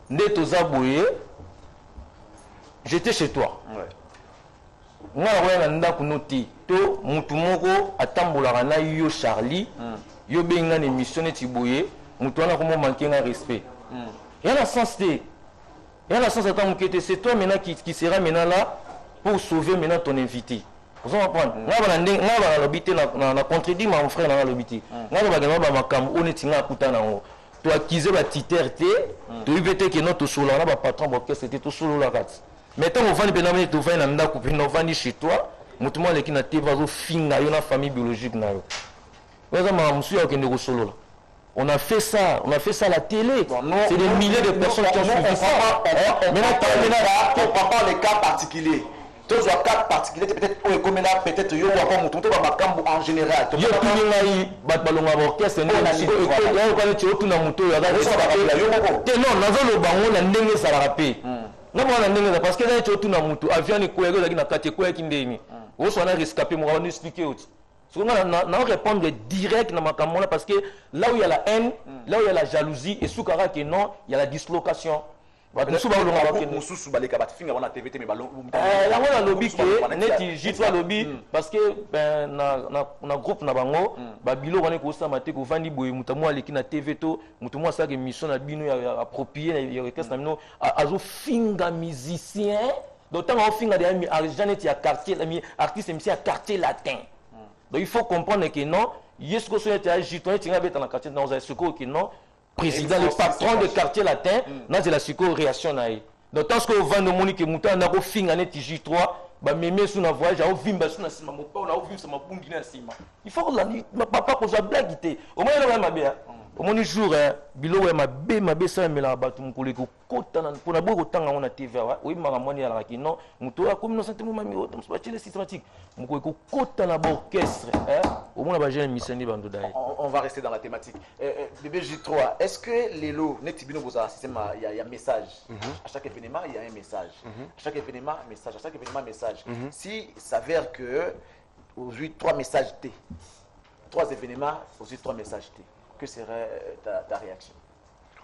Neto Zabouye, j'étais chez toi. Moi, je suis to mutumoko atambola na yo Charlie, yo benga émission et Tiboye, mutuana comme manquer un respect. Il y a la sens de, il y a la sens attendre que c'est toi maintenant qui sera maintenant là pour sauver maintenant ton invité. Vous comprenez? Moi, je l'habiter na contredit mon frère na l'habiter. Moi, je vais makam onetinga kutana ngo. Toi qui la titerte, tu veux que notre solo là patron parce c'était tout solo la carte. Maintenant on va les pénaliser, tu vas nanda couper, on va ni chez toi. Mutumo les qui na te va finga yo na famille biologique na yo. Voilà ma monsieur qui est solo là. On a fait ça à la télé. C'est des milliers de personnes qui ont suivi ça. Maintenant on prend pas les cas particuliers. Tous les cas particuliers peut-être comme là peut-être yo ou encore mutumo ba makambo en général. Yo pinga yi batbalonga orchestre ni na siko yo quand tu otuna muto yo ga non nazolo bango na ndenge ça la rapé. Non moi na ndenge parce que là tu otuna muto avion ni ko yo na kati ko yakindeni. Wo so na rescapé mo on expliquer autre. On a répondre direct dans ma caméra parce que là où il y a la haine, là où il y a la jalousie et sous caractère que non, il y a la dislocation. Parce que là on a lobby que net jitwa lobby parce que ben na groupe na bango ba bilo wana ko samate ko vandi boye mutamu aleki na TV to mutamu sa que mission na bino ya approprier ya orchestre na bino azo finga musicien d'autant on finga des argent net ya quartier artiste MC à quartier latin. Donc il faut comprendre que non, yes que soit été giton et dans le quartier dans un secours que non, président le patron de quartier latin, n'a la secours réaction naï. Donc tant que vend de Monique Mouta n'a pas fin année TJ3, bah mémé sous na voyage, au vimba sous na sima, mon père on a vu ça ma bundi na sima. Il faut la ma papa pour sa blague était. Au moins il a ma bien. Au moins jour bilo ma bé ça me la batu mon collègue kota na pour na beaucoup temps on a TV oui ma moni ala ki non muto comme non santé mami auto c'est systématique mon collègue kota na orchestre au moins ba jeune misani bando dai. On va rester dans la thématique. Bébé J3, est-ce que les lots netibino vous a système il y a message. À chaque événement il y a un message. À chaque événement message, à chaque événement message. Si s'avère que aujourd'hui 3 messages T. 3 événements, aussi 3 messages T. Que serait ta réaction?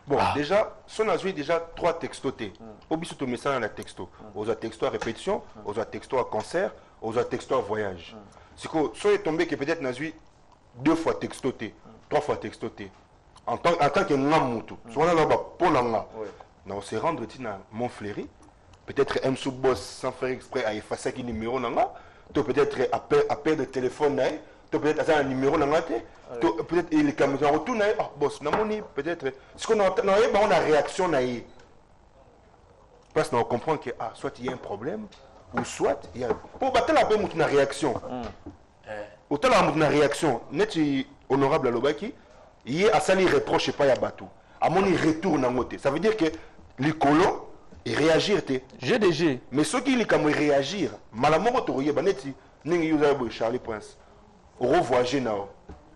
Bon, déjà, si on a joué déjà 3 textos T, au biso to message dans la texto, aux textos à répétition, aux textos à concert, aux textos à voyage. C'est que si on est tombé que peut-être on a joué 2 fois texto T, 3 fois texto T, en tant que Namutu, si on a là-bas pour l'anga, on se rendre à Montfléry, peut-être M sous boss sans faire exprès à effacer un numéro nanga, peut-être appel de téléphone peut-être un numéro dans la tête, peut-être les caméras retournent, boss, peut-être. Ce qu'on a, on a réaction parce qu'on comprend que soit il y a un problème, ou soit il y a. Pour battre la paix, une réaction. Autant la une réaction, net honorable à l'Obaki, il y a à ça, il reproche pas à Batou. À mon il retourne en côté. Ça veut dire que les colons, ils réagissent. GDG. Mais ceux qui réagir, malamoro, tu regardes, net, n'ayez Charlie Prince. Au revoyager nao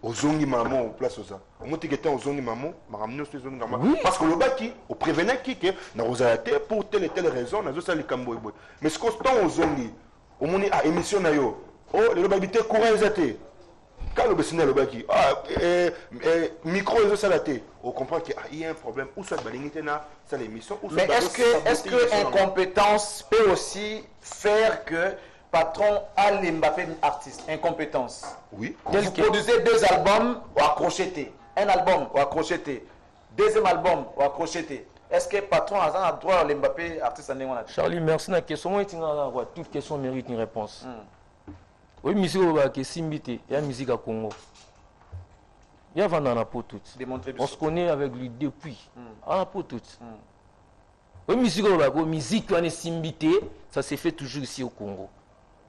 aux zongi maman au place aux ça au monti que aux zongi maman m'a ramené aux zongi maman parce que le baki au prévenait qui que na rozate pour telle et telle raison na zo sali kamboy boy mais ce constant aux zongi au moni à émission na yo oh le babité courant zate quand le bessiné le baki micro zo salaté on comprend qu'il y a un problème ou soit balingité na ça l'émission ou mais est-ce que incompétence peut aussi faire que patron à l'Mbappé artiste, incompétence. Oui. Vous produisez 2 albums ou accrocheté. Un album ou accrocheté. Deuxième album ou accrocheté. Est-ce que patron a un droit à l'Mbappé artiste en Charlie, merci. La question, toute question mérite une réponse. Oui, musique qui Simbité, il y a musique à Congo. Il y a Vandana pour toutes. On se connaît avec lui depuis. Ah, pour toutes. Oui, musique qui est Simbité, ça s'est fait toujours ici au Congo.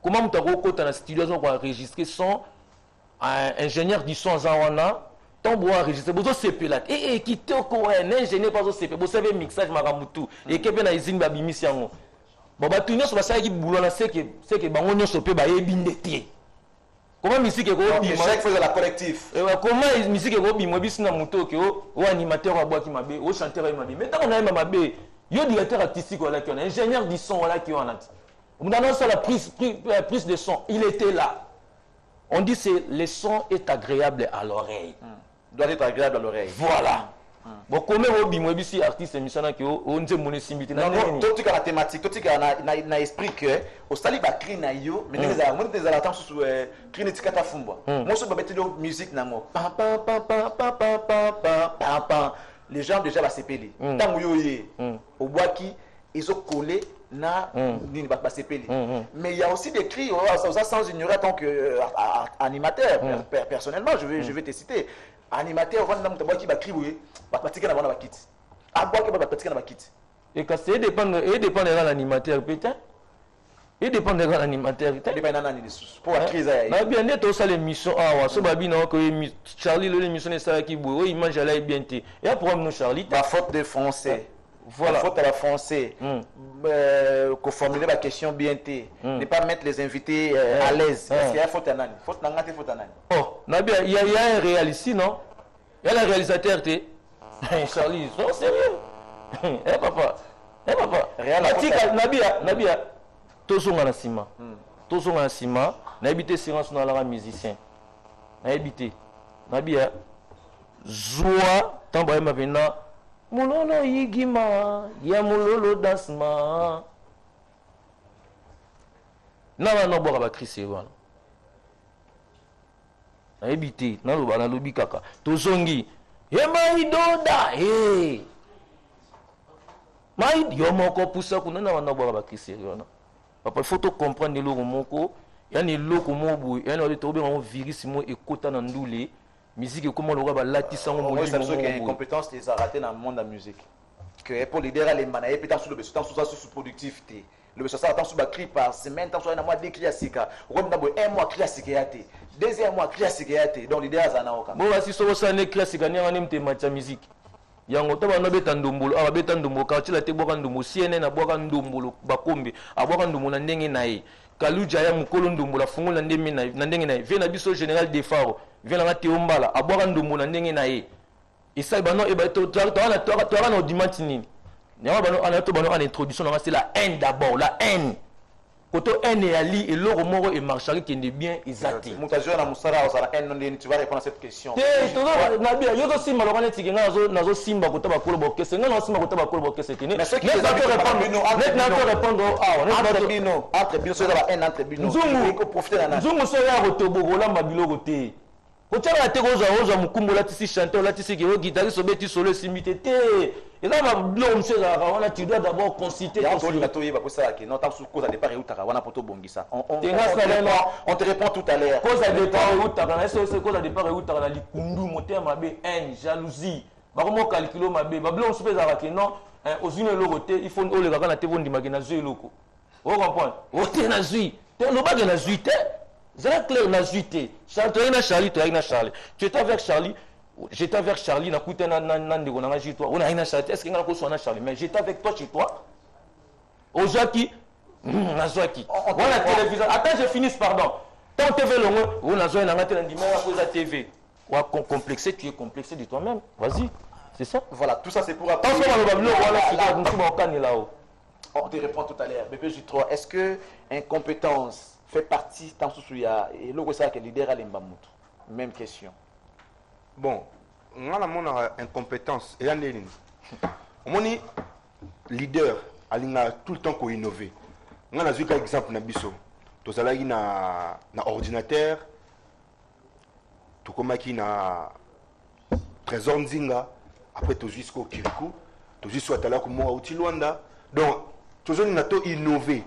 Comment tu as dans la studio pour enregistrer son ingénieur du son Zawana, ton bois enregistrer, vous avez là. Et qui te un ingénieur pas au CP, vous savez mixage Maramutu et qui est dans usine babimi siango. Bon bah tout sur ça qui boulot là c'est que bango nyo sopé ba ebindete. Comment musique est go chaque fois la collectif. Comment musique est go bimo bisina muto que o animateur wa bois qui mabe, o chanteur mabe. Mais tant on a mabe, yo directeur artistique wala qui on ingénieur du son wala qui on a. On annonce la prise de son. Il était là. On dit que le son est agréable à l'oreille. Doit être agréable à l'oreille. Voilà. Bon, comment on dit, moi, ici, artiste, émission, on dit, mon simité. Non, non, tout est la thématique, tout est na esprit que, au stade, il va crier na yo, mais les gens, moi, des alatants sous crier des ticata fumba. Moi, je vais mettre musique na moi. Les gens déjà va s'épeler. Tant que yo yé, au bois qui, ils ont collé na ni va s'épeler. Mais il y a aussi des cris, ça sans ignorer tant que animateur. Personnellement, je vais te citer. Animateur, on va nous dire qui va crier, va pratiquer na va quitter. À bois qui va pratiquer na va quitter. Et que ça dépend de l'animateur peut-être. Il dépend de l'animateur. Il dépend de l'animateur. Pour la crise. Mais bien net aussi l'émission. Ah, ce babi non que Charlie l'émission est ça qui boue. Il mange là bien té. Et après problème nous Charlie. La faute de français. Voilà. La faute à la français. Qu'on formule la question bien té. Ne pas mettre les invités à l'aise. Parce qu'il y a faute à nani. Faute n'a faute à nani. Oh, Nabia, il y a un réaliste ici non? Il y a le réalisateur té. Charlie, c'est sérieux. Eh papa. Nabia. Tozonga na sima. Tozonga na sima. Na habité silence na la musicien. Na habité. Nabia. Joie. Tamba ma vena. Mulolo yigima. Ya mulolo dasma. Na no boka ba krisi wana. Na habité. Na lobi kaka. Tozongi. Yema idoda. Hey. Mai yomoko pusa kuna na wana boka ba krisi wana. Papa, il faut comprendre le moko. Il y a des locaux mobo, il y a des virus mo ekota na ndule. Musique comment le roi latissa mo mo. C'est que les compétences les a raté dans le monde de la musique. Que pour leader les manager peut sur le besoin sous productivité. Le besoin ça sur ba cri par semaine, tant sur na mois de classique. Comme d'abord un mois classique yaté. Deuxième mois classique yaté. Donc leader za na oka. Bon si so ça ne classique ni ngani mte match musique. Yango to bana beta ndombolo aba beta ndombolo ka tila te boka ndombolo CNN aboka ndombolo bakombe aboka ndombolo ndenge nae kaluja ya mukolo ndombolo fungola ndenge na ndenge nae vena biso général de Faro vena ngati ombala aboka ndombolo ndenge nae isa bano e ba to na audimat nini nyama bano ana to bano en introduction na c'est la haine d'abord la haine koto haine ya li et loro moko et marchari qui est bien exact mutazio na musara osara haine non tu vas répondre à cette question te na bien yo to simba lokane tikinga nazo simba kota bakolo bokese nga na simba kota bakolo bokese tini mais ce qui va répondre entre bino so la haine entre bino ko profiter na nzungu so ya rotobogola mabiloko te kotiaka te kozwa mukumbu latisi chanteur latisi ki guitariste obeti solo simité te et là ma monsieur wana tu dois d'abord consulter on te répond tout à l'heure cause à départ utaka na c'est cause à départ utaka na likundu moteur mabe haine jalousie bakomo calculo mabe bablo on se fait arrêter non aux une loroté il faut le gars na te vondi magina zui loko vous comprenez oté na zui te no bagé na zui te c'est clair na zui te Charlie na Charlie tu étais avec Charlie. J'étais avec Charlie, na kuté na ndeko na chez toi. On a une Charlie. Est-ce qu'il y a na Charlie? Mais j'étais avec toi chez toi. Ozaki, na Zaki. On a télévision. Attends, je finisse pardon. Ton TV longue, on a zoé na ngate na ndima à cause de TV. Ou complexé, tu es complexé de toi-même. Vas-y. C'est ça? Voilà, tout ça c'est pour apprendre. On te répond tout à l'heure. BPJ3, est-ce que incompétence fait partie tant sous ya et le ça que leader à l'embamut? Même question. Bon, on a mon incompétence et on est leader, on a tout le temps qu'on innove. On a vu quelques exemples na biso. To salagi na ordinateur, to komaki na trésor nzinga, après to jusqu'au Kirikou, to jusqu'au Atala Kumo outil Luanda. Donc, toujours on a to innover,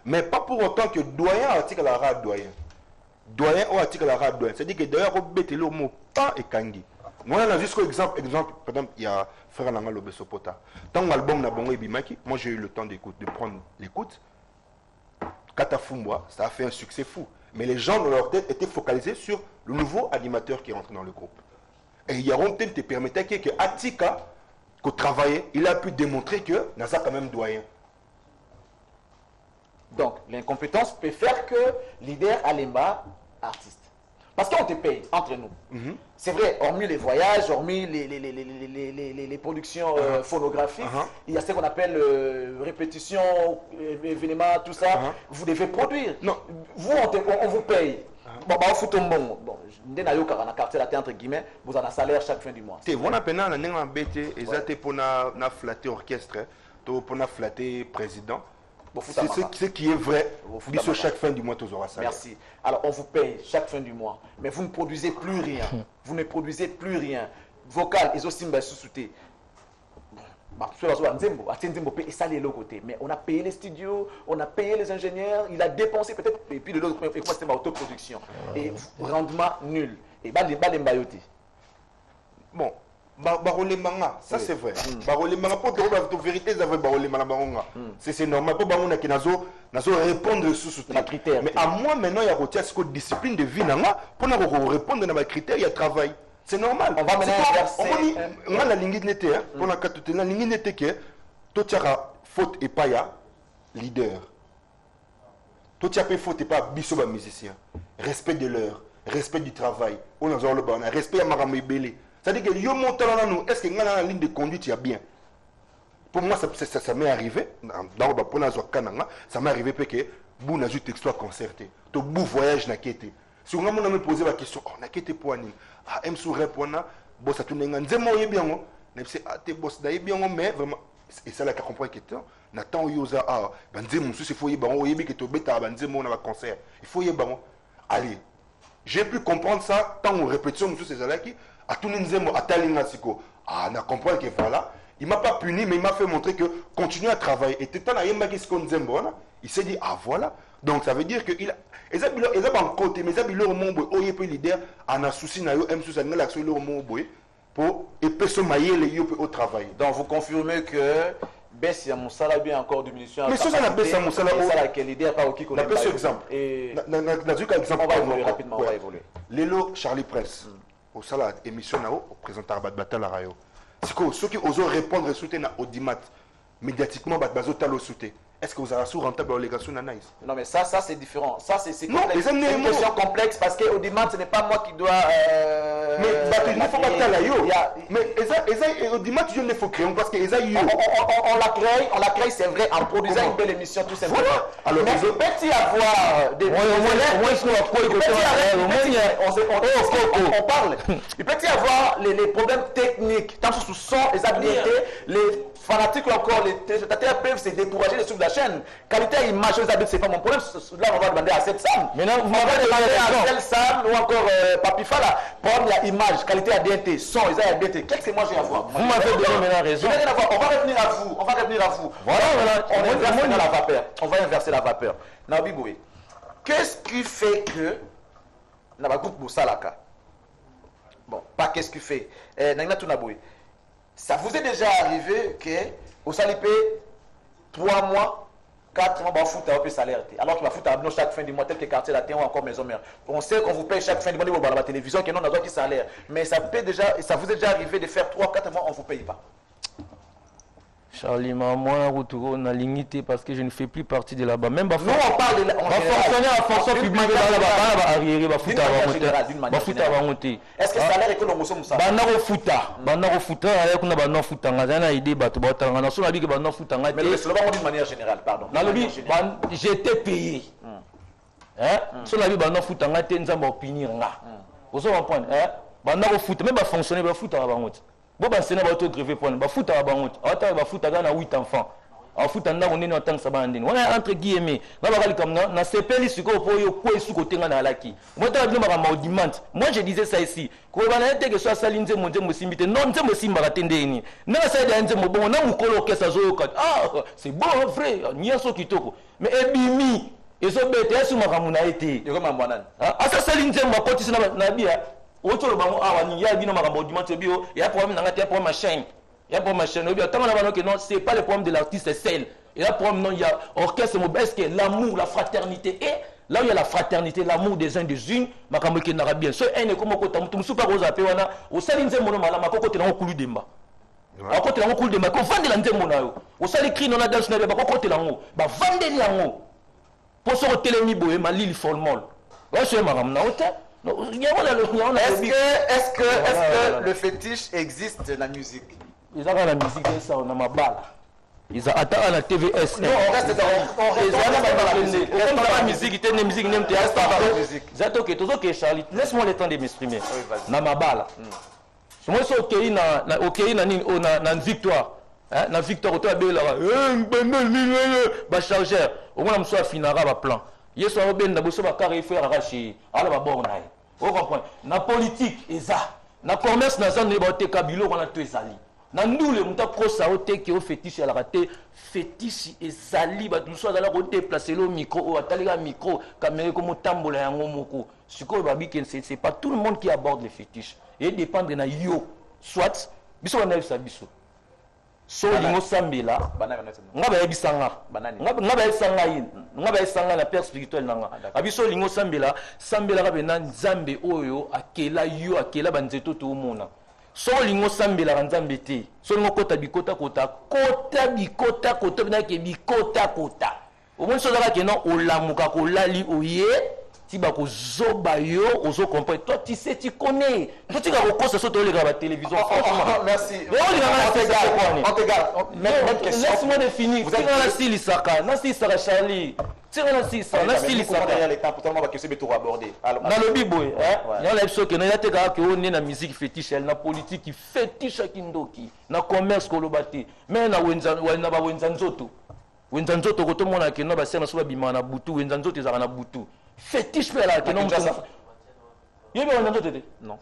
mais pas pour autant que doyen article la rade doyen. Doyen ou article la rade doyen. C'est-à-dire que d'ailleurs on bête le mot pas et kangi. Moi, on a jusqu'au exemple, par exemple, il y a Frère Nanga Lobesopota. Tant l'album n'a bon Bimaki, moi j'ai eu le temps de prendre l'écoute. Katafumwa, ça a fait un succès fou. Mais les gens dans leur tête étaient focalisés sur le nouveau animateur qui rentre dans le groupe. Et Yaron te permettait que Atika, qu'on travaillait, il a pu démontrer que Nasa quand même doyen. Donc, l'incompétence peut faire que leader Alemba, artiste. Parce qu'on te paye entre nous. C'est vrai, hormis les voyages, hormis les productions phonographiques, il y a ce qu'on appelle répétition, événements, tout ça. Vous devez produire. Non. Vous, on vous paye. Bon, on fout un bon. Bon, dans quartier latin, entre guillemets, vous avez un salaire chaque fin du mois. C'est bon, appel on a embêté, exactement pour flatter orchestre, pour flatter président. C'est ce qui est vrai. Chaque fin du mois, tu auras ça. Merci. Alors, on vous paye chaque fin du mois, mais vous ne produisez plus rien. Vous ne produisez plus rien. Vocal, ils ont aussi sous-souté. Mais on a payé les studios, on a payé les ingénieurs, il a dépensé peut-être, et puis de l'autre côté, c'était ma autoproduction. Et rendement nul. Et bon. Barolé manga, ça c'est vrai. Barolé manga, pour la vérité, c'est normal. Pour Barouna qui n'a répondre sous les critères. Mais à moi maintenant, il y a une discipline de vie pour répondre à mes critères, il y a travail. C'est normal. On va maintenant inverser. On a la ligne n'était, pour la ligne n'était que tout y a faute et pas ya leader. Tout y a pas faute et pas bisoba musicien. Respect de l'heure, respect du travail. On a le bon, respect à Maramé Belé. C'est-à-dire que yo monte là nous, est-ce que dans la ligne de conduite il y a bien? Pour moi ça m'est arrivé dans pour la kananga, ça m'est arrivé parce que vous n'avez texto concerté. To bou voyage na kété. Si on m'a posé la question, on a kété pour ani. Ah m sou répondre, boss a tout nenga nzemo yebia ngo. Ne c'est ah te boss da yebia ngo mais vraiment et ça là qui comprend que Nathan yoza ah banzemo sou c'est faut yeba ngo yebi que to beta banzemo na ba concert. Il faut yeba ngo. Allez. J'ai pu comprendre ça tant en répétition sous ces alaki. À tout nzemo à talinga siko. Ah na comprendre que voilà. Il m'a pas puni, mais il m'a fait montrer que continuer à travailler. Et tout à l'heure, il s'est dit, ah voilà. Donc ça veut dire que il a un côté, mais il a un monde où il peut leader, en a souci, pour au travail. Donc vous confirmez que baisse ya musala bien encore diminution. Mais ça la baisse ya musala ça quel leader pas au qui connaît. La baisse exemple. Et exemple on va évoluer rapidement, on va évoluer. Lelo Charlie Prince. Au sala émission na au présentateur Batbata la radio. Ceux qui osent répondre et soutenir Audimat médiatiquement, bazo soutien. Est-ce que vous avez rentable l'obligation na nice? Non mais ça c'est différent. Ça c'est complexe. C'est une question complexe parce que Audimat ce n'est pas moi qui dois. Mais il faut pas que yo. Mais Audimat je ne faut créer parce que on l'a créé c'est vrai en produisant une belle émission tout simplement. Voilà. Alors mais il peut y avoir des on parle. Il peut y avoir les problèmes techniques tant sous son les habiletés les fanatiques ou encore les téléspectateurs peuvent se décourager de suivre la chaîne. Qualité image, les habits, c'est pas mon problème. Là, on va demander à cette Sam. Maintenant, vous m'avez demandé à cette Sam ou encore Papi Fala. Problème, il y a image, qualité ADNT, son, ils ont ADNT. Qu'est-ce que moi j'ai à voir? Vous m'avez donné maintenant raison. On va revenir à vous. On va revenir à vous. Voilà. On va inverser la vapeur. On va inverser la vapeur. Nabi Boué, qu'est-ce qui fait que. Nabagoup Boussalaka. Bon, pas qu'est-ce qui fait. Nagna Tunaboué. Ça vous est déjà arrivé que au salipé 3 mois, 4 mois, on fout un peu salaire. Alors qu'il va foutre à chaque fin du mois, tel que quartier latin ou encore maison mère. On sait qu'on vous paye chaque fin du mois dans la télévision, que non, on a droit qui salaire. Mais ça vous est déjà arrivé de faire 3-4 mois, on ne vous paye pas. Charlie, moi, on a limité parce que je ne fais plus partie de là-bas. Même nous, on parle de la fonction publique, est-ce que ça a l'air que l'on ça mais le slogan d'une manière générale, pardon. J'étais payé. Si on a vu bon bah c'est n'importe grevé pour bah foot à bangout bah foot à 8 enfants en foot à on est en tant que sabandine on est entre guillemets na bakali comme na sepeli siko po yo ko esu ko tenga na laki moi ta bino mara maudimante moi je disais ça ici ko bana ete que soit salinze monze musimbite non nze musimba katendeni na ça de nze bon na mukolo kesa zoyoka c'est bon vrai nyaso kitoko mais ebimi ezo bete esu makamuna ete yo kama mwanani asa salinze makoti na bia autour bango awani ya bino makambo dimanche bio il y a problème dans la problème chaîne il y a problème chaîne obia tant na que non c'est pas le problème de l'artiste seul il y a problème non il y a orchestre mobesque l'amour la fraternité et là où il y a la fraternité l'amour des uns des unes makambo ki na bien so ene comme ko tamutu musupa ko zape wana o salinze mono mala makoko te na okulu demba akoko te na okulu demba ko vande la nzembo na yo o sali cri non na dance na ba ko te la ngo ba vande ni ngo pour so telemi boye malili formol wa so makamna ota Est-ce que le fétiche existe dans la musique? Ils ont la musique, ça, on a ma balle. Ils ont atteint la TVS. Non, on reste dans la musique. La musique, il y a une musique, il y a Charlie, laisse-moi le temps de m'exprimer. Na ma balle. Moi, je suis OK dans victoire. Na victoire, tu as bien là. Chargeur. Au moins, je suis finira le plan. Il y a un peu de carré faire arracher. Alors, bon, vous comprenez? Na politique, et ça. Na commerce, na zone de Kabilo, on a tout ezali. Na nous le monta pro ça ote qui au fétiche à la raté fétiche ezali ba tout soit dans la déplacer le micro ou atalega micro caméra comme tambola yango moko. Siko ba bi que c'est pas tout le monde qui aborde les fétiches. Et dépendre na yo soit biso na sa biso. So lingo sambela ngaba yebisanga ngaba yesanga yin ngaba yesanga na père spirituel nanga abiso lingo sambela ka bena nzambe oyo akela yo akela banzeto to mona so lingo sambela nzambe te so lingo kota bikota bina ke bikota kota au moins so la ke non olamuka ko lali oye ti ba ko zoba yo ozo comprendre toi tu sais tu connais toi tu vas ko ça to la télévision franchement merci on te garde même question laisse-moi définir tu vas la style Isaka na style Isaka Charlie tu vas la style Isaka na style Isaka les temps pourtant on va que c'est tout aborder na lobi boy il y a l'episode que na te ga que on est na musique fétiche na politique qui fétiche kindoki na commerce ko lobati mais na wenza ba wenza nzoto ko to mona ke no ba sena so ba bima na butu wenza nzoto ezaka na butu fétiche pe la ke non yebe wenza nzoto te non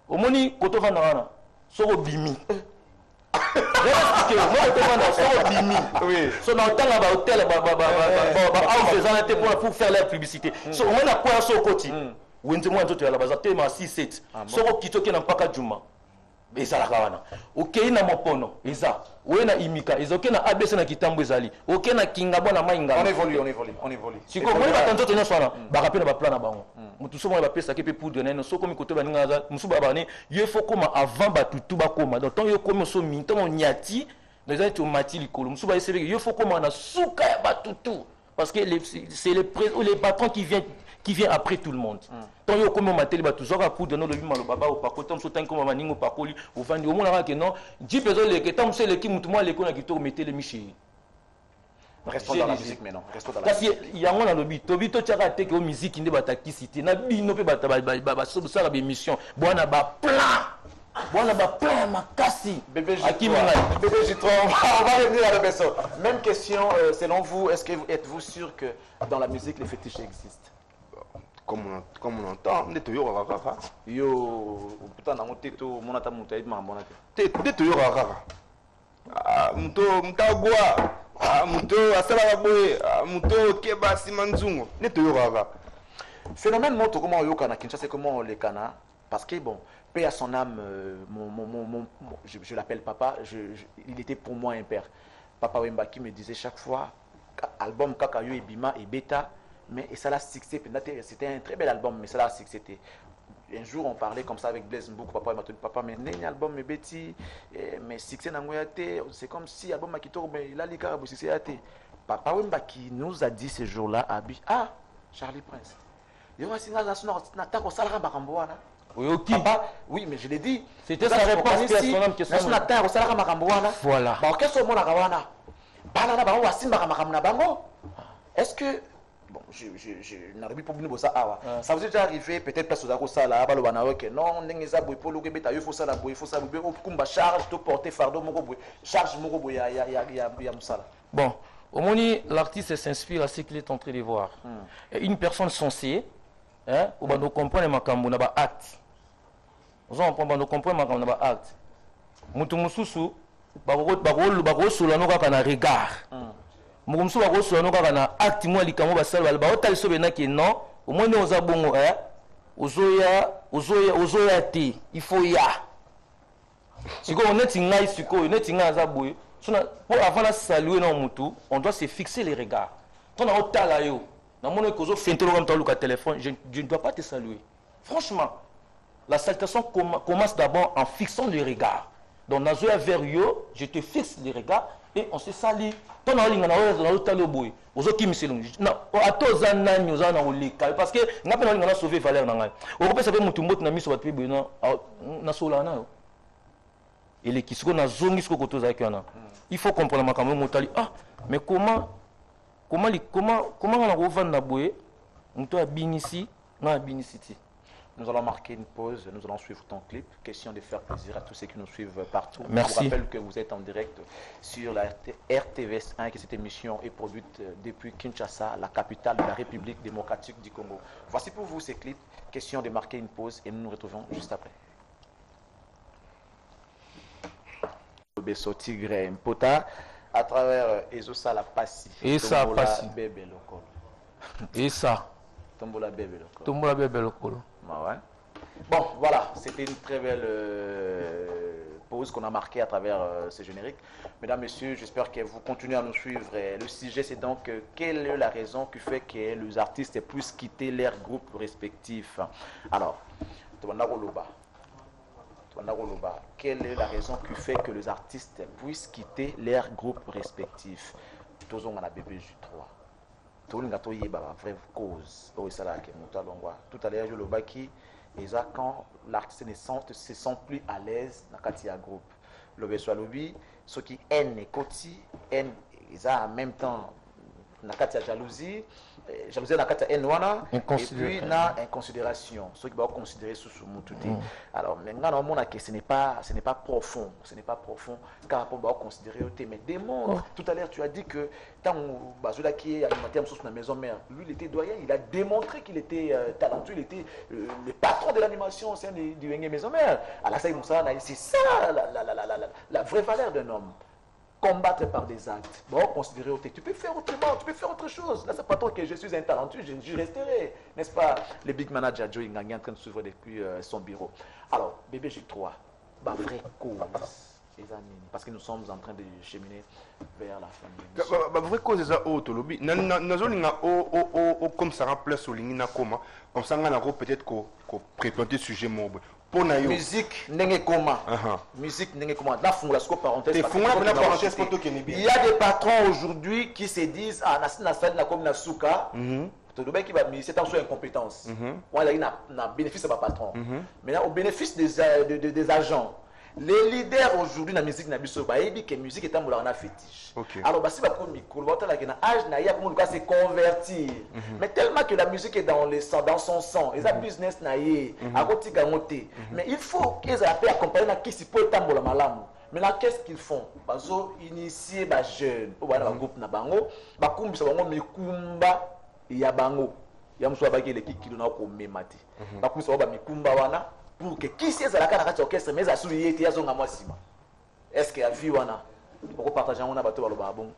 omoni ko to vanda wana soko bimi so dans temps ba hôtel pour faire la publicité so on a quoi so koti wenze mwa nzoto ya la bazate ma 6-7 soko kitoke na mpaka juma ezalaka wana okei na mopono eza oye na imika eza okei na abc na kitambo ezali okei na kinga bona mainga on évolue siko moi ba tanto nyonso wana baka pe na ba plan na bango mutu so moi ba pesa ke pe poudre na no so komi koto ba ninga za musu ba bane yo faut koma avant ba tutu ba koma donc tant yo komi so minto mon nyati les gens tu mati likolo musu ba ese yo faut koma na suka ya ba tutu parce que c'est les patrons qui vient après tout le monde. Tant yo comme mateli ba toujours à poudre no lobi malo baba o pakota mso tanko mama ningo pakoli o vandi o mona que non 10 pesos le que tant c'est le qui mutu moi le ko na kito mettre le michi. Restons dans la musique maintenant. Parce que il y a un lobby to tchaka te que musique inde bataki cité na bino pe bata ba so ça la émission bona ba plein makasi bébé J3 on va revenir à la personne. Même question selon vous, êtes-vous sûr que dans la musique les fétiches existent? Comme on entend, on est toujours rara. Yo, putain, on est tout, mon attaque, mon taille, mon attaque. T'es toujours rara. Muto mtagwa, muto asala boy, muto keba simanzungo. On est toujours rara. Phénomène montre comment yo kana Kinshasa, comment les kana, parce que bon, paix à son âme, je l'appelle papa, il était pour moi un père. Papa Wemba qui me disait chaque fois, album Kakayo et Bima et Beta. Mais ça l'a succès, c'était un très bel album, mais ça l'a succès. Un jour, on parlait comme ça avec Blaise Mboukou, papa m'a dit, papa, mais un album, mais Betty, mais succès n'a c'est comme si l'album a quitté, mais il a les carabous, succès a été. Papa Wemba qui nous a dit ce jour-là, Charlie Prince. Oui, mais je l'ai dit. C'était sa réponse personnelle que voilà. Est-ce que bon, je n'arrive pas pour ça. Ça vous est déjà arrivé peut-être parce que ça là, non, n'engeza boy pour le beta, il faut ça la boy, il faut ça boy, kumba charge, to porter fardeau moko boy, charge moko boy, ya musala. Bon, au moment l'artiste s'inspire à ce qu'il est en train de voir. Une personne censée, hein, on va nous comprendre makambo na ba acte. On va nous comprendre makambo na ba acte. Mutu mususu, ba solo no ka na regard. Moumsou va recevoir nos gars acte moi likamo basal balba otal so benaki non au moins nous a bongo ozoya te il faut ya siko on est ngai siko on est ngai za boy sona pour avant de saluer non mutu on doit se fixer les regards ton na otala yo na mono ko zo fentelo comme ton téléphone je ne dois pas te saluer franchement la salutation commence d'abord en fixant les regards Donc, nazoya vers yo, je te fixe les regards et on se sali. Ton alinga na otalo boy. Ozo kimi selon. Na atoza nani oza na oleka parce que ngape na linga na sauver valeur na ngai. Okopesa pe mutu mbot na miso bat pe boy na sola na yo. Et les kisiko na zongi siko kotoza kana. Il faut comprendre makambo motali. Ah, mais comment on a revendre na boy? Mutu abinisi na abinisiti. Nous allons marquer une pause, nous allons suivre ton clip. Question de faire plaisir à tous ceux qui nous suivent partout. Merci. Je vous rappelle que vous êtes en direct sur la RTVS1 et que cette émission est produite depuis Kinshasa, la capitale de la République démocratique du Congo. Voici pour vous ces clips. Question de marquer une pause et nous nous retrouvons juste après. Besso Tigre Mpota à travers Ezosa la Passi. Et ça Passi. Bébé Lokolo. Et ça. Tombola Bébé Lokolo. Tombola Bébé Lokolo. Ouais. Bon, voilà, c'était une très belle pause qu'on a marquée à travers ce générique. Mesdames, Messieurs, j'espère que vous continuez à nous suivre. Le sujet, c'est donc quelle est la raison qui fait que les artistes puissent quitter leurs groupes respectifs. Alors, quelle est la raison qui fait que les artistes puissent quitter leurs groupes respectifs? Tous on a bébé J3. Tout vraie cause. Tout à l'heure, je le baki, et ça quand l'artiste ne se sent plus à l'aise dans le groupe. Le besoin lobby, ceux qui aiment et côté, aiment, ils ont en même temps la jalousie, jalousie na kati en wana et puis na inconsidération, ceux qui vont considérer sous mututi. Alors maintenant on montre que ce n'est pas profond, car on va considérer mais démontre. Tout à l'heure tu as dit que tant Bazola qui est animateur sous la maison mère, lui il était doyen, il a démontré qu'il était talentueux, il était le patron de l'animation au sein du Wenge maison mère. Alors ça c'est ça la vraie valeur d'un homme. Combattre par des actes. Bon, considérer tu peux faire autrement, tu peux faire autre chose. Là, c'est pas toi que je suis un talentueux, je resterai. N'est-ce pas? Le big manager Joe Ngangi est en train de s'ouvrir depuis son bureau. Alors, bébé J3, bah, vraie cause. Parce que nous sommes en train de cheminer vers la fin. Bah, vraie cause, c'est ça, Tolobi. Comme ça remplace au ligne, comme ça, on a peut-être qu'on préplanter sujet mobile. Musique n'est comment musique n'est comment là fond la parenthèse il y a des patrons aujourd'hui qui se disent ah na salle na comme na souka tout le monde qui va c'est en soi incompétence on a na bénéfice à patron maintenant au bénéfice des agents. Les leaders aujourd'hui dans la musique, que la musique est un fétiche. Alors, si vous avez un âge, vous se convertir. Mais tellement que la musique est dans son sang, ils ont business, mais il faut qu'ils aient accompagné qui s'y peut être malam. Maintenant, qu'est-ce qu'ils font? Ils ont initié les jeunes. Ils ont un groupe, ils ont un mikumba, il y a bango. Il y a un l'équipe qui pour que qui sait la carte orchestre mais assurer était ya zonga mwasima est-ce que avi wana pour partager on a bato baloba bon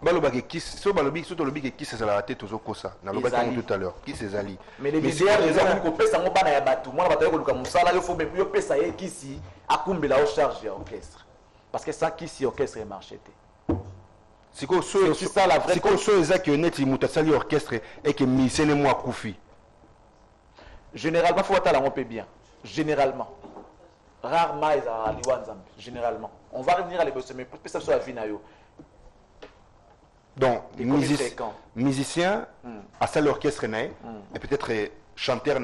baloba ke qui so balobi so to lobi ke qui c'est la tête aux kosa na loba tout à l'heure qui c'est ali mais les leaders les gens ko pesa ngo bana ya bato moi bato ko luka musala yo faut même yo pesa ye kisi akumbela au charge ya orchestre parce que sans kisi orchestre est marché c'est ça la vraie c'est quoi so ezaki honnête mutasali orchestre et que misene moi kufi. Généralement, il faut attendre un peu bien. Généralement. Rarement, ils ont généralement. On va revenir à l'époque, mais pour que ça soit finayo. Donc, musicien, à ça l'orchestre, et peut-être chanteur,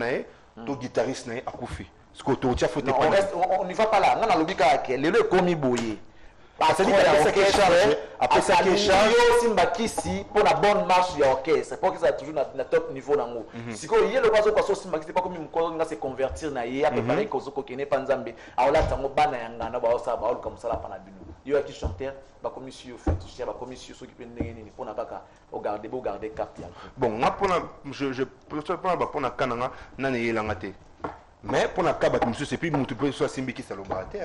ou guitariste, à Koufi. On n'y va pas là. On a l'obligé à le commis bouillé. Après ça, Simbakisi pour la bonne marche de l'orchestre, pour que ça toujours na top niveau nango. Si ko yé le bazo paso Simbakisi pas comme une nga se convertir na yé à préparer kozoko kene panzambe. Aola tango bana yanga na ba osa ba ol comme ça la pana binu. Yo qui chanteur ba commission fétiche ba commission so qui peut ndenge ni pour na baka garder carte ya. Bon, moi pour je pour na kananga na ne yelanga te. Mais pour na kaba monsieur c'est plus mutu peut soit Simbiki salobate.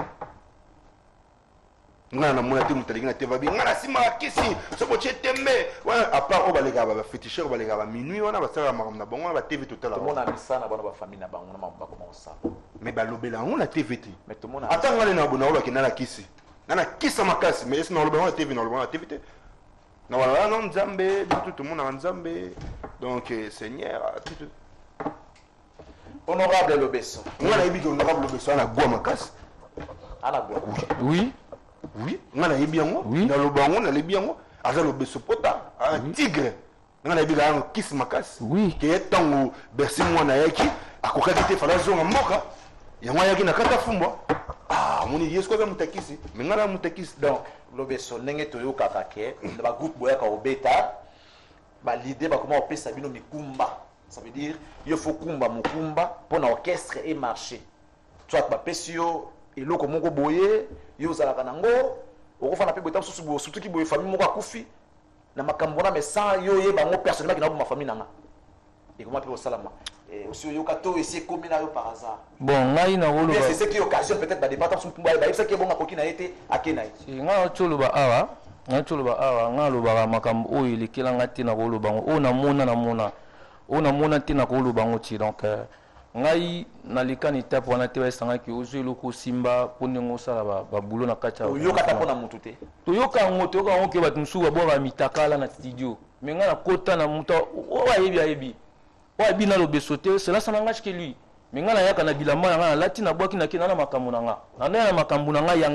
Ngana mona te mutalinga te vabi ngana sima kisi sobo chetembe ouais à part obalega ba féticheur obalega ba minuit wana ba sala na bango ba TV total tout monde a mis ça na bana ba famille na bango na ba comment ça mais ba lobela on a TV te mais tout monde attends ngale na bona oba kinana kisi nana kisa makasi mais est-ce na lobela TV na lobela TV te na wala non nzambe tout le monde en nzambe donc Seigneur tout honorable Lobesso ngana ibi que honorable Lobesso na gwa makasi Oui. Oui, nga na yebi yango. Oui. Na lobango na lebi yango. Aza lobeso pota, un tigre. Nga na yebi yango kiss makas. Oui. Ke tango bersi mwana yaki akokaki te fala zonga mboka. Yango yaki na kata fumbwa. Ah, moni yesko za mutakisi. Mais nga na mutakisi. Donc lobeso ndenge toyokaka ke ba groupe boyaka obeta ba l'idée ba comment opesa bino mikumba. Ça veut dire il faut kumba mukumba pour na orchestre et marcher. Soit ba pesio eloko moko boye yo zalaka nango okofana pe botam susu bo surtout ki boye famille moko akufi na makambo na mais sans yo ye bango personnellement ki na ma famille nanga et comment pe au salama et aussi yo kato ici comme na yo par hasard Bon, ngai na wolo. c'est ce qui occasion peut-être ba débattre sur kumba ba ça qui bon akoki na été akenai. Nga choloba awa, nga choloba awa, nga loba makambo oyo elekelanga te na koloba ngo. O na mona te na koloba ngo ti donc ngai naleka ni tape wana te basanga ki ozo eloko simba pone ngo sala ba bulo na kacha. Yoka ta pona mutu te. Toyoka ngo ke batu musu ba ba mitakala na studio. Mais nga na kota na muta o ayebi. O ayebi na lobeso te, cela ça n'engage que lui. Mais nga na yaka na bilamba nga lati na bwaki na kina na makambo na nga. Na makambo na nga ya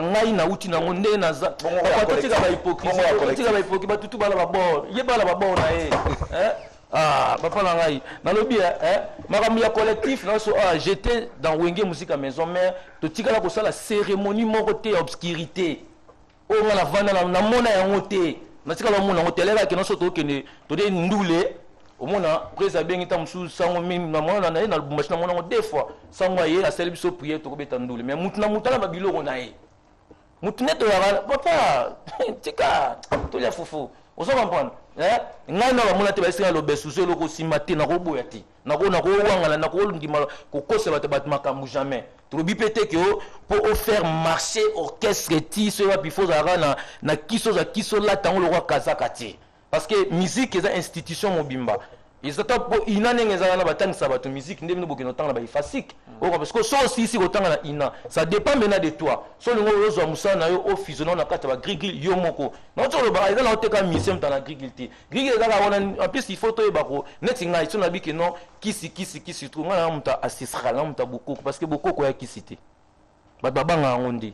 ngai na uti na ngonde na za. Ba totika ba hypocrisie, ba tutu bala ba bord. Ye bala ba bord na ye. Ah, papa Langai, dans le bien, ma collectif, j'étais dans Wenge Musique à Maison Mère, tu tika la kosa la cérémonie moroté obscurité. Oh, on a vanda na mona ya ngote. Na tika la mona ngote là que non soto que ne to de ndule. Au mona presa bien ita musu sango mimi na mona na na machina mona deux fois. Sango ye la célébrer so prière to ko beta ndule. Mais mutuna mutala babilo ko na ye. Mutune to ya papa tika to ya fufu. On s'en comprend. Ngai na bamona te basinga lobesu so loko simate na koboya ti. Na ko wangala na ko ndima ko kosela te batmakambu jamais. Trobi pété que pour faire marcher orchestre ti so va bifo za na kiso la tango le roi kazaka ti. Parce que musique est une institution mobimba. Ils sont pour inane ngeza na batang sabato musique ndemno bokino tanga ba ifasik. Parce que so aussi kotanga na ina, ça dépend maintenant de toi. So le rozo musa na yo office na kata ba grigil yo moko. Na to le ba eza na oteka misem ta na grigilité. Grigil za ka wana en plus il faut to e bako net ngai so na bi ke non kisi tout ngana muta assisra na muta beaucoup parce que beaucoup ko ya kisité. Ba babanga ngondi.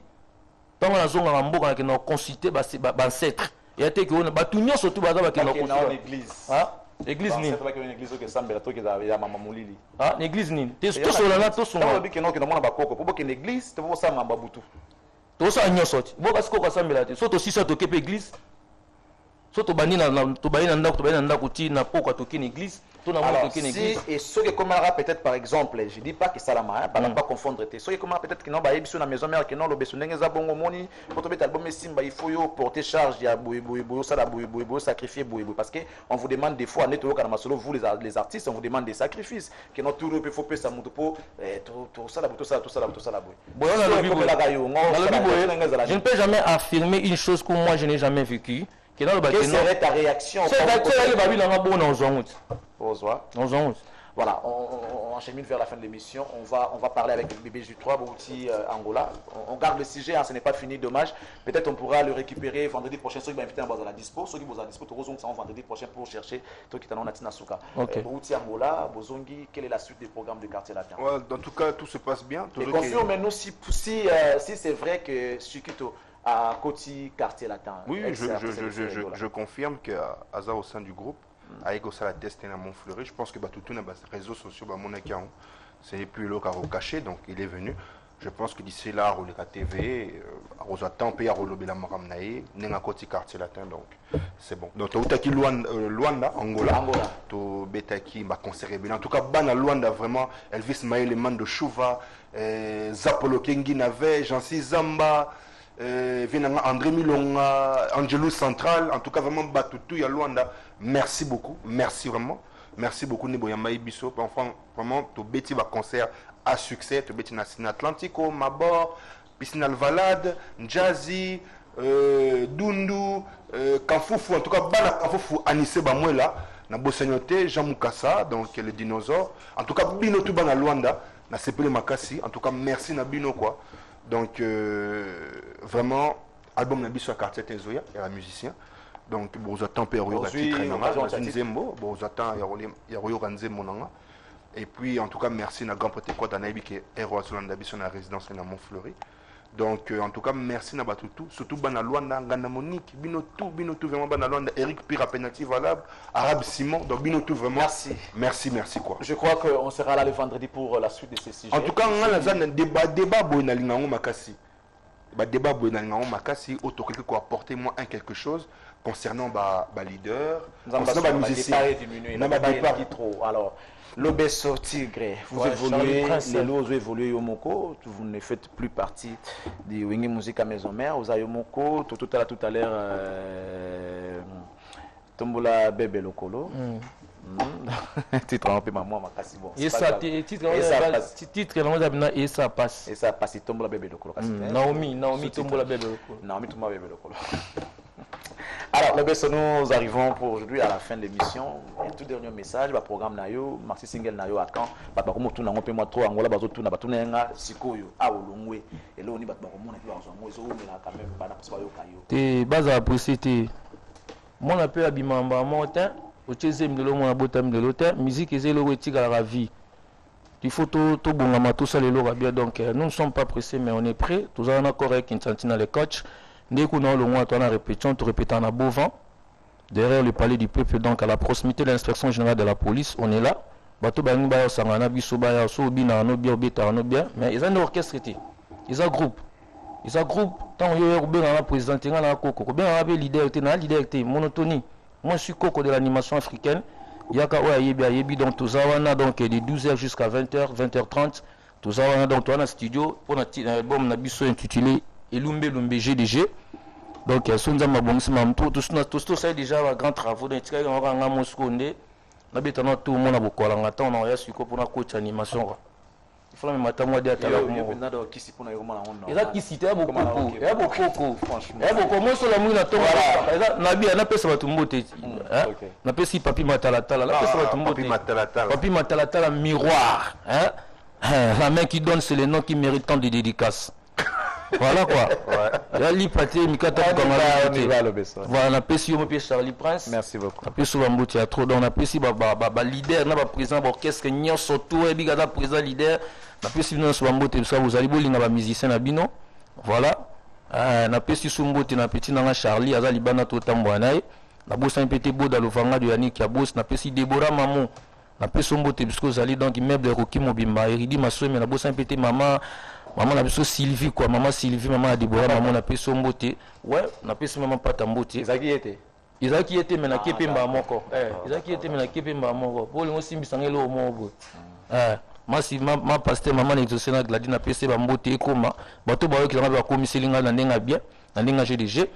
Tango na zonga mboka na ke na consulter ba ancêtre. Ya te ke on ba tunyo surtout ba ba ke na consulter l'église. Ah Église ni. C'est pas une église que sambela to que ya mama mulili. Ah, l'église ni. Te to sola na to songa. Tango bi ke non ke na mona bakoko pour que l'église te bo sa mamba butu. To sa nyoso ti. Bo kasi ko ka sambela te. So to sisa to kepe église. So to bani na to bani na ndako ti na poko to kin église. To na mo to kin église. Et ce que comme peut-être par exemple, je dis pas que ça la ma pas pas confondre te. Ce que comme peut-être que non ba yebiso na maison mère que non lo beso ndenge za bongo moni pour to bet album simba il faut yo porter charge ya boy ça la boy sacrifier boy parce que on vous demande des fois neto kana masolo vous les artistes on vous demande des sacrifices que non tout il faut payer ça muto po tout ça la boy. Je ne peux jamais affirmer une chose que moi je n'ai jamais vécue. Quelle serait ta réaction? Voilà, on achemine vers la fin de l'émission. On va parler avec le BBJ3, Bouti Angola. On garde le sujet, ce n'est pas fini, dommage. Peut-être on pourra le récupérer vendredi prochain. Ceux qui vont inviter à la dispo, ceux qui vont à la dispo, vendredi prochain pour chercher ceux qui t'en ont Natina Souka. Bouti Angola, Bozongi, quelle est la suite des programmes de Quartier Latin? En tout cas, tout se passe bien. Et confirme-nous si c'est vrai que Chiquito à Côté Quartier Latin. Oui, je confirme qu'Aza au sein du groupe, avec aussi la destinée à Montfleury, je pense que tout les réseaux sociaux, ce n'est plus le cas caché, donc il est venu. Je pense que d'ici là, on a TV, on attend payer à Rolobela Maramnae, Nenga Côté Quartier Latin, donc c'est bon. Donc, tu Luanda, Angola, tu Betaki, ma concert. En tout cas, Bana Luanda, vraiment, Elvis Maï, les man de Chouva, Zapolo Kengi Nave, Jansi Zamba. André Milonga, Angelou Central, en tout cas vraiment Batutu ya Luanda. Merci beaucoup, merci vraiment. Merci beaucoup Neboyamba Ibiso. Enfin, vraiment, tu bêtis va concert à succès. Tu bêtis Nassina Atlantico, Mabor, Piscine Alvalade, Jazzy, Dundu, Kanfoufou. En tout cas, Bana Kanfoufou, Anissé Bamouela, na Bossignoté, Jean Moukassa, donc le dinosaure. En tout cas, Bino Tuba na Luanda, na Sepele Makassi. En tout cas, merci na Bino quoi. Donc, vraiment, album Nabiso à Quartier Tezoya, il y a un musicien. Donc, vous attendez Perio Gati Trenanga, Nzembo, vous attendez Yaroyo Ranze Monanga. Et puis, en tout cas, merci à Grand Protecteur d'Anaïbi qui est héros sur la résidence de Montfleury. Donc, en tout cas, merci à tout. Surtout, Bana Luanda, Gana Monique, Binotou, vraiment Bana Luanda, Eric Pira, penalty valable, Arabe Simon. Donc, Binotou, vraiment. Merci. Merci, quoi. Je crois qu'on sera là le vendredi pour la suite de ces sujets. En tout cas, on a un débat, Boinalingango Makassi. Débat Boinalingango Makassi, autocritique quoi apporter moi quelque chose concernant leader, concernant musicien. Alors, l'Obeso Tigre, vous évoluez, les lots ont évolué au Moko, vous ne faites plus partie de Wingi Musique à Maison Mère, vous avez au Moko, tout à l'heure, Tombola Bébé Lokolo. Titre un peu maman makasi bon. Et ça titre et ça passe. Et ça passe Tombola Bébé Lokolo. Naomi Tombola Bébé Lokolo. Naomi Tombola Bébé Lokolo. Alors, nous arrivons pour aujourd'hui à la fin de l'émission. Un tout dernier message, le programme Nayo, Maxi Single Nayo à quand, papa comme tout n'a pas moi trop Angola bazo tout n'a pas tout n'a sikoyo a olongwe et là on y bat ba comme on a vu en son mot zo mais là quand même pas parce que yo kayo. Te base apprécier te mon appel abimamba montin au deuxième de l'homme botam de l'hôtel musique et zélo etika la vie. Il faut tout bon tout ça les lots bien donc nous ne sommes pas pressés mais on est prêts. Tous en accord avec Kinsantina les coachs. Dès qu'on a le mois, on a répété, on répète en beau vent, derrière le palais du peuple, donc à la proximité de l'inspection générale de la police, on est là. Bateau Bangba, Sangana, Bisobaya, Sobina, Anobia, Obeta, Anobia, mais ils ont un orchestre, ils ont un groupe. Ils ont un groupe, tant qu'il y a un président, il y a un coco, il y a un leader, il y a un leader, monotonie. Moi, je suis coco de l'animation africaine. Il y a un Yebi, donc tout ça, on a donc de 12h jusqu'à 20h, 20h30. Tout ça, on a donc un studio pour un album intitulé Elumbe GDG. Donc, Sonza Mabongsi Mamto, tout ça déjà un grand travaux. Donc, il y a un Moscou, tout le monde a beaucoup de temps, on a pour la coach animation. Il faut même attendre dire à l'heure. Il y a qui cite beaucoup. Il y a beaucoup, franchement. Il y a beaucoup. Moi, sur la mouille, Nabi, on a pas ça tout le monde. On a pas si Papi Matalatala. Papi Matalatala, miroir. La main qui donne, c'est les noms qui méritent tant de dédicaces. Voilà quoi. Là, l'hypathie, Mikata, voilà, on a pu suivre Charlie Prince. Merci beaucoup. On a pu suivre Mbouti à trop. On a pu suivre leader, on a président d'orchestre, Nyon Soto, et Bigada président leader. On a pu suivre Mbouti, vous allez bouler dans musicien à Bino. Voilà. On a pu suivre Mbouti, on a petit dans Charlie, Azali Bana Totamboanaï. La bosse un petit beau dans le Vanga de Yannick Yabos. On a pu suivre Déborah Mamon. On a pu suivre Mbouti, parce que vous allez donc immeuble de Rocky Mobimba. Eridi Massoé, mais la bosse un petit maman. Maman a besoin Sylvie quoi, maman Sylvie, maman a Déborah, maman a besoin son beauté. Ouais, on a besoin maman pas ta beauté. Isaki était mais na kepe mba moko. Isaki était mais na kepe mba moko. Pour le simbi sangelo mo. Ma pasteur maman exaucé na gladi na pese ba beauté koma. Bato ba yo ki ba komiselinga na ndenga bien, na ndenga GDG.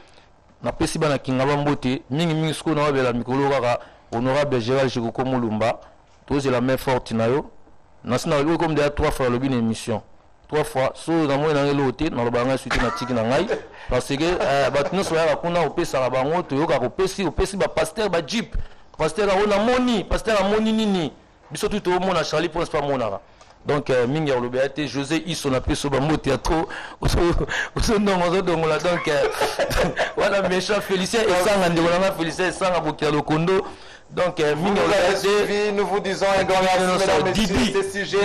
Na pese ba na kinga ba beauté, mingi sko na ba la mikolo kaka honorable Gérald Jikoko Mulumba. Tous la main forte na yo. Na sina yo comme déjà 3 fois le bin émission. 3 fois so na moi na ngeloté na lobanga suite na tiki na ngai parce que batino so ya kuna opesa la bango to yoka opesi ba pasteur ba jeep pasteur a moni pasteur a moni nini biso tout au mona Charlie Prince pas monara donc mingi ya lobete José Isso na peso ba moto théâtre so ndongo donc voilà méchant Félicien et sanga ndolanga Félicien sanga bokya lokondo. Donc, nous vous disons un grand merci Didi, ce sujet.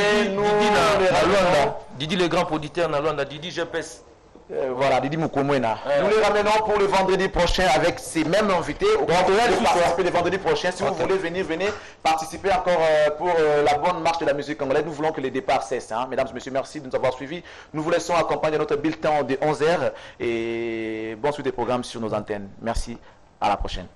Didi le grand auditeur Nalanda, Didi GPS. Voilà, Didi Mukomwena. Nous les ramenons pour le vendredi prochain avec ces mêmes invités. Au participer le vendredi prochain. Si vous voulez venir, venez participer encore pour la bonne marche de la musique congolaise. Nous voulons que les départs cessent. Mesdames et messieurs, merci de nous avoir suivis. Nous vous laissons accompagner notre bulletin de 11h et bonne suite des programmes sur nos antennes. Merci, à la prochaine.